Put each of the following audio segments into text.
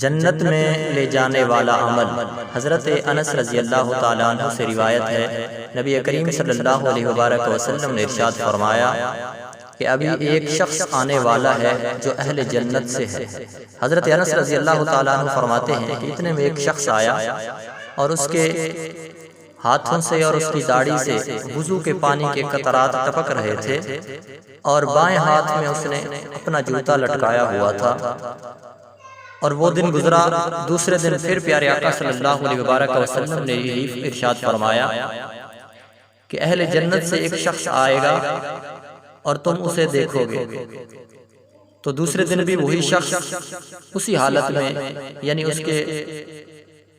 جنت میں لے جانے والا عمل۔ حضرت انس رضی اللہ تعالیٰ عنہ سے روایت ہے، نبی کریم صلی اللہ علیہ وآلہ وسلم نے ارشاد فرمایا کہ ابھی ایک شخص آنے والا ہے جو اہل جنت سے ہے۔ حضرت انس رضی اللہ تعالیٰ عنہ فرماتے ہیں کہ اتنے میں ایک شخص آیا اور اس کے ہاتھوں سے اور اس کی داڑھی سے وضو کے پانی کے قطرات ٹپک رہے تھے، اور بائیں ہاتھ میں اس نے اپنا جوتا لٹکایا ہوا تھا۔ اور وہ دن گزرا، دوسرے دن پھر پیارے آقا صلی اللہ علیہ وآلہ وسلم نے یہی ارشاد فرمایا کہ اہل جنت سے ایک شخص آئے گا اور تم اسے دیکھو گے۔ تو دوسرے دن بھی وہی شخص اسی حالت میں، یعنی اس کے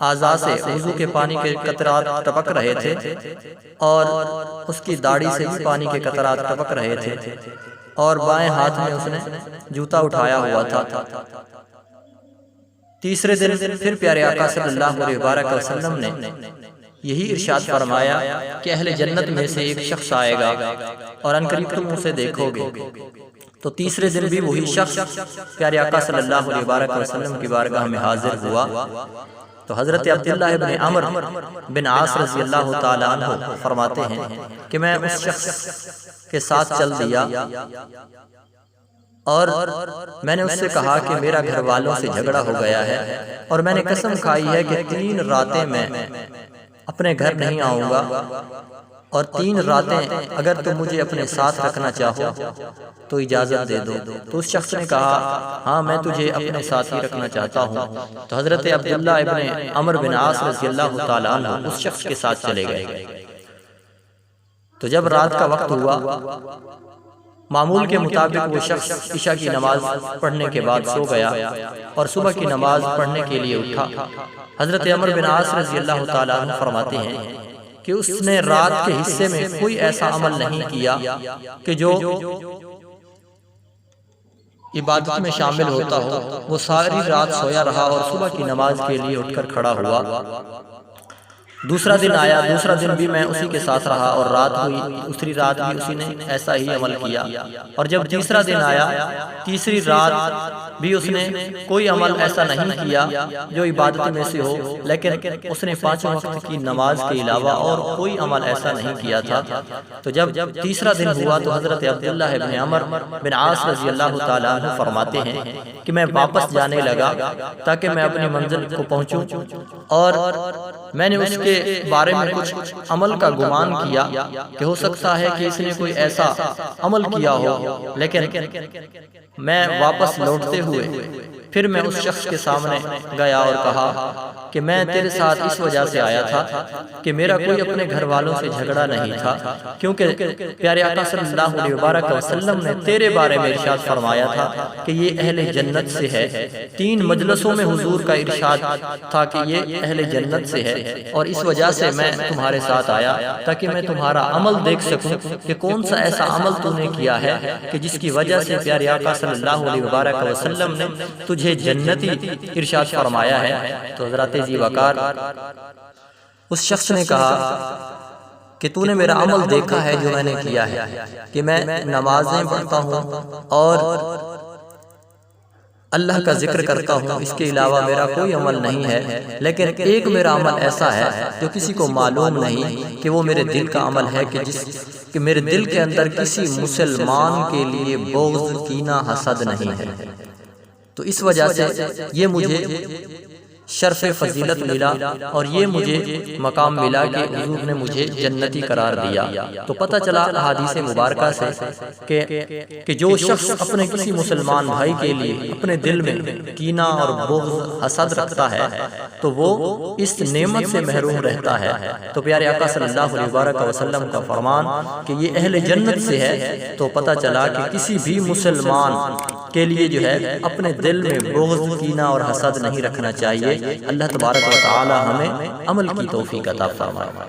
اعضاء سے وضو کے پانی کے قطرات ٹپک رہے تھے اور اس کی داڑھی سے بھی پانی کے قطرات ٹپک رہے تھے، اور بائیں ہاتھ میں اس نے جوتا اٹھایا ہوا تھا۔ تیسرے دن پھر پیارے آقا صلی اللہ علیہ وآلہ وسلم نے یہی ارشاد فرمایا کہ اہل جنت میں سے ایک شخص آئے گا اور عنقریب تم اسے دیکھو گے۔ تو تیسرے دن بھی وہی شخص پیارے آقا صلی اللہ علیہ وآلہ وسلم کی بارگاہ میں حاضر ہوا۔ تو حضرت عبداللہ ابن عمر بن عاص رضی اللہ تعالیٰ عنہ فرماتے ہیں کہ میں اس شخص کے ساتھ چل دیا اور میں نے اس سے کہا کہ میرا گھر والوں سے جھگڑا ہو گیا ہے، اور میں نے قسم کھائی ہے کہ 3 راتیں میں اپنے گھر نہیں آؤں گا، اور 3 راتیں اگر تم مجھے اپنے ساتھ رکھنا چاہو تو اجازت دے دو۔ تو اس شخص نے کہا ہاں میں تجھے اپنے ساتھ ہی رکھنا چاہتا ہوں۔ تو حضرت عبداللہ ابن عمر بن عاص رضی اللہ تعالیٰ عنہ اس شخص کے ساتھ چلے گئے۔ تو جب رات کا وقت ہوا، معمول کے مطابق وہ شخص عشاء کی نماز پڑھنے کے بعد سو گیا اور صبح کی نماز پڑھنے کے لیے اٹھا۔ حضرت عمر بن عاص رضی اللہ تعالیٰ عنہ فرماتے ہیں کہ اس نے رات کے حصے میں کوئی ایسا عمل نہیں کیا کہ جو عبادت میں شامل ہوتا ہو۔ وہ ساری رات سویا رہا اور صبح کی نماز کے لیے اٹھ کر کھڑا ہوا۔ دوسرا دن آیا، دوسرا دن بھی میں اسی کے ساتھ رہا، اور رات ہوئی، دوسری رات بھی اسی نے ایسا ہی عمل کیا۔ اور جب تیسرا دن آیا، تیسری رات بھی اس نے کوئی عمل ایسا نہیں کیا جو عبادت میں سے ہو، لیکن اس نے 5 وقت کی نماز کے علاوہ اور کوئی عمل ایسا نہیں کیا تھا۔ تو جب تیسرا دن ہوا تو حضرت عبداللہ ابن عمر بن عاص رضی اللہ تعالیٰ عنہ فرماتے ہیں کہ میں واپس جانے لگا تاکہ میں اپنی منزل کو پہنچوں، اور میں نے اس کے بارے میں کچھ عمل کا گمان کیا کہ ہو سکتا ہے کہ اس نے کوئی ایسا عمل کیا ہو، لیکن میں واپس لوٹتے ہوئے پھر میں اس شخص کے سامنے گیا اور کہا کہ میں تیرے ساتھ اس وجہ سے آیا تھا کہ میرا کوئی اپنے گھر والوں سے جھگڑا نہیں تھا، کیونکہ پیارے آقا صلی اللہ علیہ وآلہ وسلم نے تیرے بارے میں ارشاد فرمایا تھا کہ یہ اہل جنت سے ہے۔ 3 مجلسوں میں حضور کا ارشاد تھا کہ یہ اہل جنت سے ہے، اور اس وجہ سے میں تمہارے ساتھ آیا تاکہ میں تمہارا عمل دیکھ سکوں کہ کون سا ایسا عمل تو نے کیا ہے کہ جس کی وجہ سے پیارے آقا صلی اللہ علیہ وآلہ وسلم نے تجھے جنتی ارشاد فرمایا ہے۔ تو حضرت ذی وقار اس شخص نے کہا کہ تو نے میرا عمل دیکھا ہے جو میں نے کیا ہے، کہ میں نمازیں پڑھتا ہوں اور اللہ کا ذکر کرتا ہوں، اس کے علاوہ میرا کوئی عمل نہیں ہے، لیکن ایک میرا عمل ایسا ہے جو کسی کو معلوم نہیں کہ وہ میرے دل کا عمل ہے کہ میرے دل کے اندر کسی مسلمان کے لیے بغض، کینہ، حسد نہیں ہے۔ تو اس وجہ سے یہ مجھے شرف فضیلت ملا اور یہ مجھے مقام ملا کہ حضور نے مجھے جنتی قرار دیا۔ تو پتہ چلا احادیث مبارکہ سے کہ جو شخص اپنے کسی مسلمان بھائی کے لیے اپنے دل میں کینہ اور بغض، حسد رکھتا ہے تو وہ اس نعمت سے محروم رہتا ہے۔ تو پیارے آقا صلی اللہ علیہ وآلہ وسلم کا فرمان کہ یہ اہل جنت سے ہے، تو پتہ چلا کہ کسی بھی مسلمان کے لیے جو ہے اپنے دل میں بغض، کینہ اور حسد نہیں رکھنا چاہیے۔ اللہ تبارک و تعالی ہمیں عمل کی توفیق عطا فرمائے۔